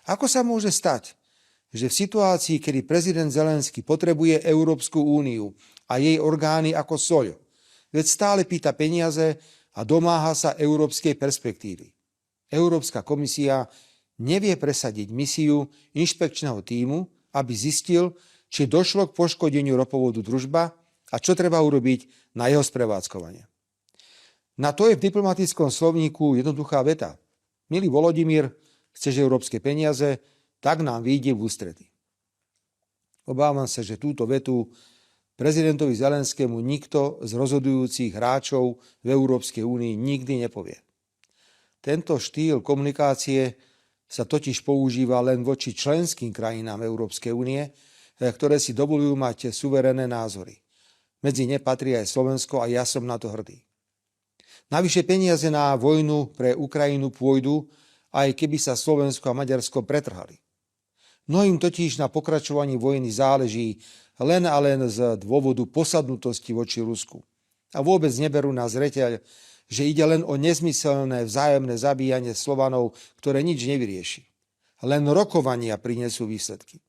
Ako sa môže stať, že v situácii, kedy prezident Zelenský potrebuje Európsku úniu a jej orgány ako soľ, veď stále pýta peniaze a domáha sa európskej perspektívy. Európska komisia nevie presadiť misiu inšpekčného tímu, aby zistil, či došlo k poškodeniu ropovodu Družba a čo treba urobiť na jeho sprevádzkovanie. Na to je v diplomatickom slovníku jednoduchá veta. Milý Volodymyr, chceš európske peniaze, tak nám vyjde v ústrety. Obávam sa, že túto vetu prezidentovi Zelenskému nikto z rozhodujúcich hráčov v Európskej únii nikdy nepovie. Tento štýl komunikácie sa totiž používa len voči členským krajinám Európskej únie, ktoré si dovolujú mať suverénne názory. Medzi ne patrí aj Slovensko a ja som na to hrdý. Navyše peniaze na vojnu pre Ukrajinu pôjdu, aj keby sa Slovensko a Maďarsko pretrhali. Mnohým totiž na pokračovaní vojny záleží len a len z dôvodu posadnutosti voči Rusku. A vôbec neberú na zreteľ, že ide len o nezmyselné vzájomné zabíjanie Slovanov, ktoré nič nevyrieši. Len rokovania prinesú výsledky.